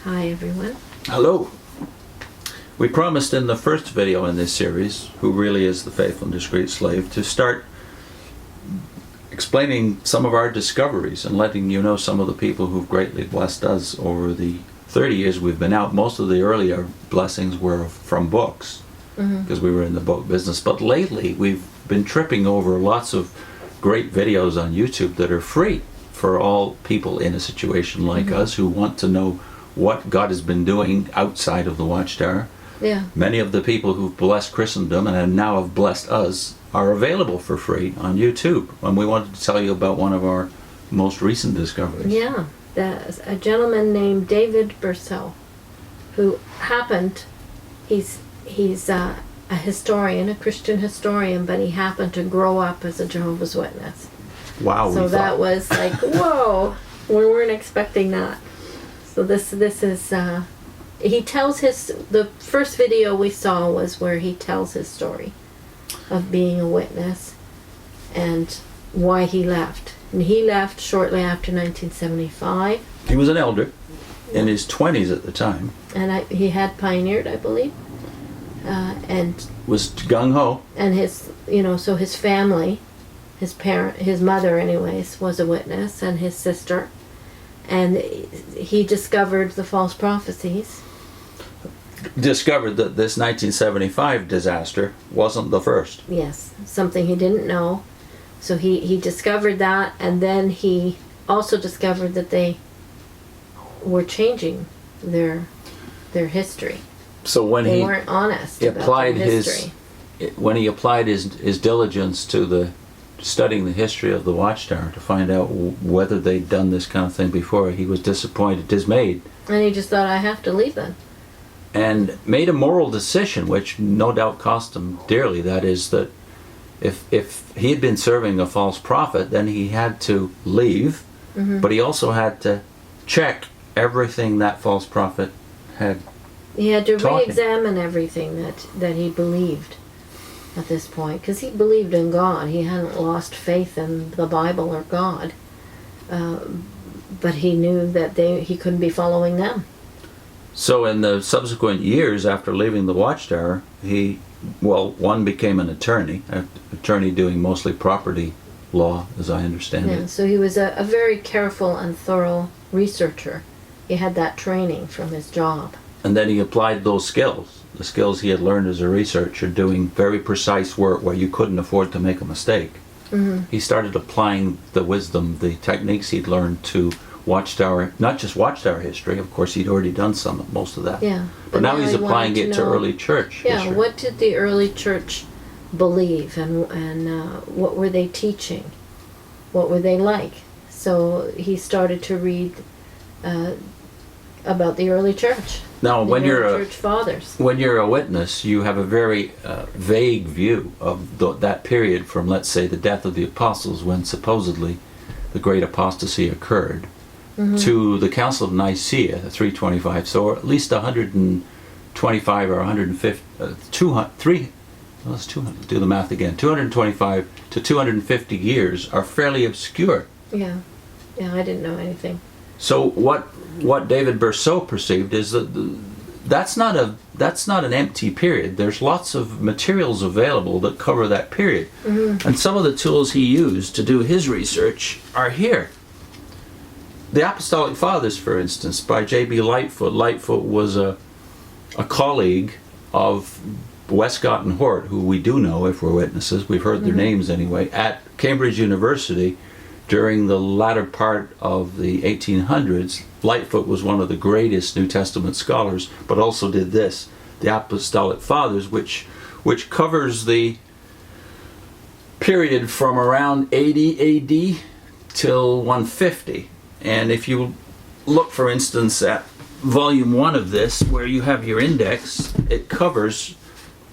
Hi everyone. Hello. We promised in the first video in this series, Who Really is the Faithful and Discreet Slave, to start explaining some of our discoveries and letting you know some of the people who've greatly blessed us over the 30 years we've been out. Most of the earlier blessings were from books, because we were in the book business. But lately we've been tripping over lots of great videos on YouTube that are free for all people in a situation like us who want to know what God has been doing outside of the Watchtower. Yeah. Many of the people who've blessed Christendom and now have blessed us are available for free on YouTube. And we wanted to tell you about one of our most recent discoveries. Yeah. There's a gentleman named David Bercot, who happened, he's a historian, a Christian historian, but he happened to grow up as a Jehovah's Witness. Wow. So that was like, whoa, we weren't expecting that. So this is, he tells the first video we saw was where he tells his story of being a witness and why he left. And he left shortly after 1975. He was an elder in his 20s at the time. And he had pioneered, I believe. And was gung-ho. And his, so his family, his mother anyways, was a witness, and his sister. And he discovered the false prophecies. Discovered that this 1975 disaster wasn't the first. Yes, something he didn't know. So he discovered that, and then he also discovered that they were changing their history. So when they weren't honest about their history. When he applied his diligence to studying the history of the Watchtower to find out whether they'd done this kind of thing before, he was disappointed, dismayed. And he just thought, I have to leave then. And made a moral decision, which no doubt cost him dearly. That is that if he had been serving a false prophet, then he had to leave, but he also had to check everything that false prophet had. He had to taught him. re-examine everything that he believed at this point, because he believed in God. He hadn't lost faith in the Bible or God, but he knew that he couldn't be following them. So in the subsequent years after leaving the Watchtower, one became an attorney doing mostly property law, as I understand it. So he was a very careful and thorough researcher. He had that training from his job. And then he applied those skills, the skills he had learned as a researcher, doing very precise work where you couldn't afford to make a mistake. He started applying the wisdom, the techniques he'd learned to Watchtower, not just Watchtower history. Of course, he'd already done most of that. Yeah. But now he's applying it to early church history. What did the early church believe, and what were they teaching? What were they like? So he started to read about the early church. Now, when you're church fathers. When you're a witness, you have a very vague view of that period from, let's say, the death of the apostles, when supposedly the great apostasy occurred, to the Council of Nicaea, 325. So at least 125 or 150, 200, let's do the math again. 225 to 250 years are fairly obscure. Yeah, I didn't know anything. So what David Bercot perceived is that that's not an empty period. There's lots of materials available that cover that period. And some of the tools he used to do his research are here. The Apostolic Fathers, for instance, by J.B. Lightfoot. Lightfoot was a colleague of Westcott and Hort, who we do know if we're witnesses. We've heard their names anyway, at Cambridge University. During the latter part of the 1800s, Lightfoot was one of the greatest New Testament scholars, but also did this, the Apostolic Fathers, which covers the period from around 80 AD till 150. And if you look, for instance, at volume 1 of this, where you have your index, it covers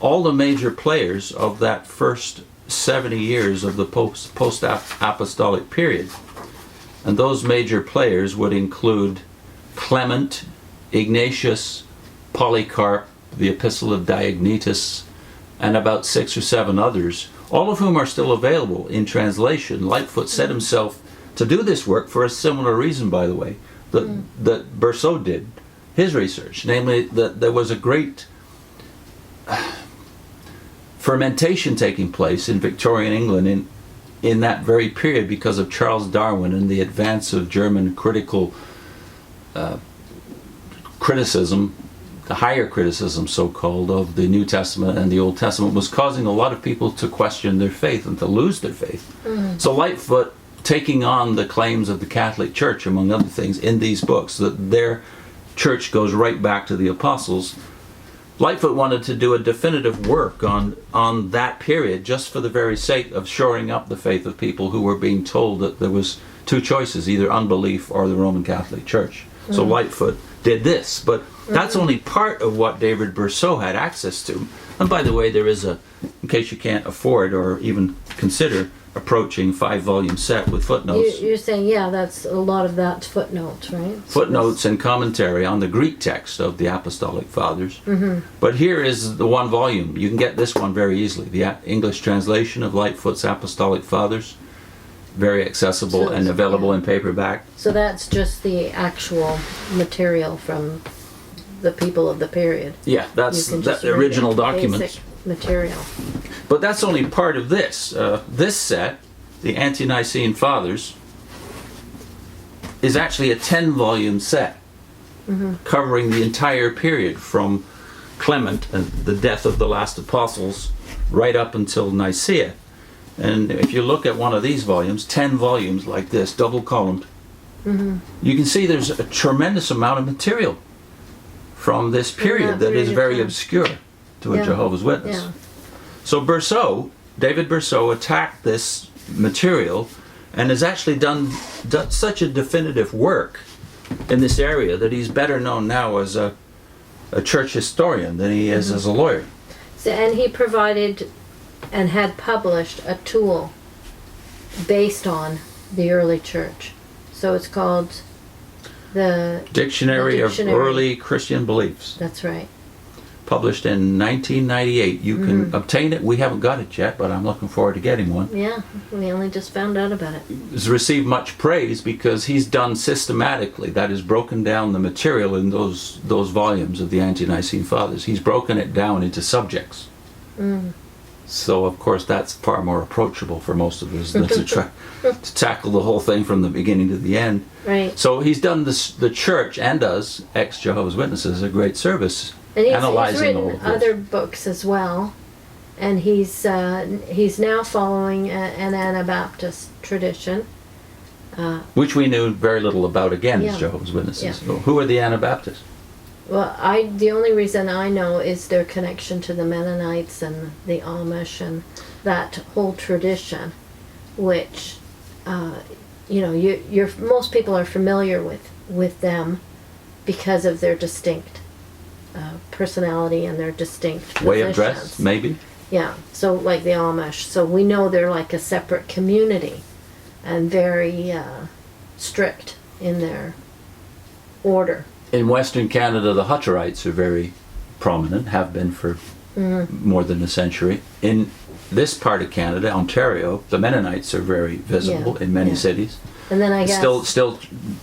all the major players of that first 70 years of the post-apostolic period. And those major players would include Clement, Ignatius, Polycarp, the Epistle of Diognetus, and about 6 or 7 others, all of whom are still available in translation. Lightfoot set himself to do this work for a similar reason, by the way, that Bercot did. his research, namely that there was a great fermentation taking place in Victorian England in that very period because of Charles Darwin and the advance of German criticism, the higher criticism so-called, of the New Testament and the Old Testament was causing a lot of people to question their faith and to lose their faith. So Lightfoot, taking on the claims of the Catholic Church, among other things, in these books, that their church goes right back to the apostles, Lightfoot wanted to do a definitive work on that period just for the very sake of shoring up the faith of people who were being told that there was two choices, either unbelief or the Roman Catholic Church. So Lightfoot did this, but that's only part of what David Bercot had access to. And by the way, there is a, in case you can't afford or even consider approaching 5-volume set with footnotes. You're saying, yeah, that's a lot of that footnotes, right? Footnotes and commentary on the Greek text of the Apostolic Fathers. But here is the 1 volume. You can get this one very easily. The English translation of Lightfoot's Apostolic Fathers, very accessible and available in paperback. So that's just the actual material from the people of the period. Yeah, that's the original documents. Material. But that's only part of this. This set, the Ante-Nicene Fathers, is actually a 10-volume set covering the entire period from Clement and the death of the last apostles right up until Nicaea. And if you look at one of these volumes, 10 volumes like this, double-columned, you can see there's a tremendous amount of material from this period that is very obscure to a Jehovah's Witness. Yeah. So Bercot, David Bercot, attacked this material and has actually done such a definitive work in this area that he's better known now as a church historian than he is as a lawyer. So, and he provided and had published a tool based on the early church. So it's called the Dictionary of Early Christian Beliefs. That's right. Published in 1998. You can obtain it. We haven't got it yet, but I'm looking forward to getting one. Yeah, we only just found out about it. He's received much praise because he's done systematically, that is, broken down the material in those volumes of the Ante-Nicene Fathers. He's broken it down into subjects. So, of course, that's far more approachable for most of us than to try to tackle the whole thing from the beginning to the end. Right. So he's done the church and us, ex-Jehovah's Witnesses, a great service. And he's analyzing all written of this. other books as well, and he's now following an Anabaptist tradition, which we knew very little about again as Yeah. Jehovah's Witnesses. Yeah. So who are the Anabaptists? Well, the only reason I know is their connection to the Mennonites and the Amish and that whole tradition, which most people are familiar with them because of their distinct personality and their distinct Way of dress, positions. maybe? Yeah, so like the Amish. So we know they're like a separate community and very strict in their order. In Western Canada, the Hutterites are very prominent, have been for more than a century. In this part of Canada, Ontario, the Mennonites are very visible in many cities. And then I guess Still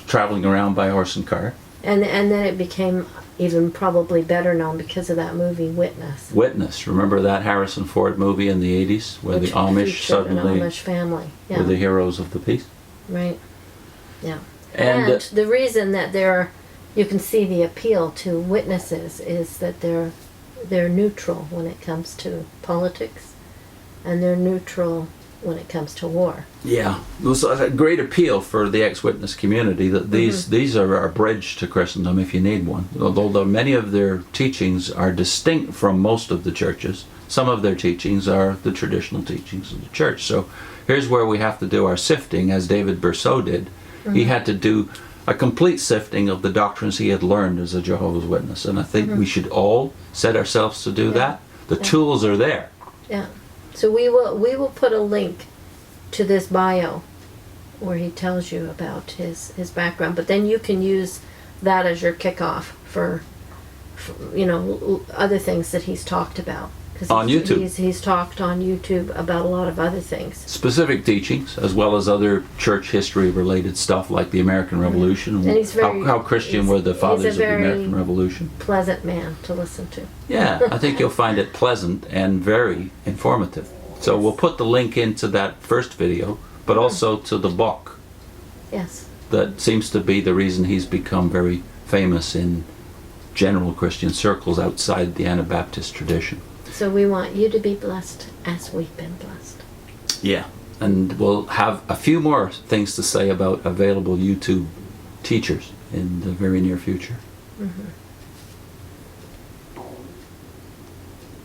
traveling around by horse and cart. and then it became even probably better known because of that movie Witness. Witness, remember that Harrison Ford movie in the 80s where Which the Amish featured suddenly an Amish family. Yeah. were the heroes of the piece? Right. Yeah. And, And the reason that you can see the appeal to witnesses is that they're neutral when it comes to politics, and they're neutral when it comes to war. Yeah, it was a great appeal for the ex-witness community that these are our bridge to Christendom if you need one. Although many of their teachings are distinct from most of the churches, some of their teachings are the traditional teachings of the church. So here's where we have to do our sifting, as David Bercot did. He had to do a complete sifting of the doctrines he had learned as a Jehovah's Witness, and I think we should all set ourselves to do that. The tools are there. Yeah. So we will put a link to this bio where he tells you about his background, but then you can use that as your kickoff for other things that he's talked about 'Cause On YouTube. He's talked on YouTube about a lot of other things. Specific teachings, as well as other church history related stuff like the American Revolution, And he's very, how Christian were the fathers of the American Revolution. Pleasant man to listen to. Yeah, I think you'll find it pleasant and very informative. So we'll put the link into that first video, but also to the book. Yes. That seems to be the reason he's become very famous in general Christian circles outside the Anabaptist tradition. So we want you to be blessed as we've been blessed. Yeah, and we'll have a few more things to say about available YouTube teachers in the very near future. Mm-hmm.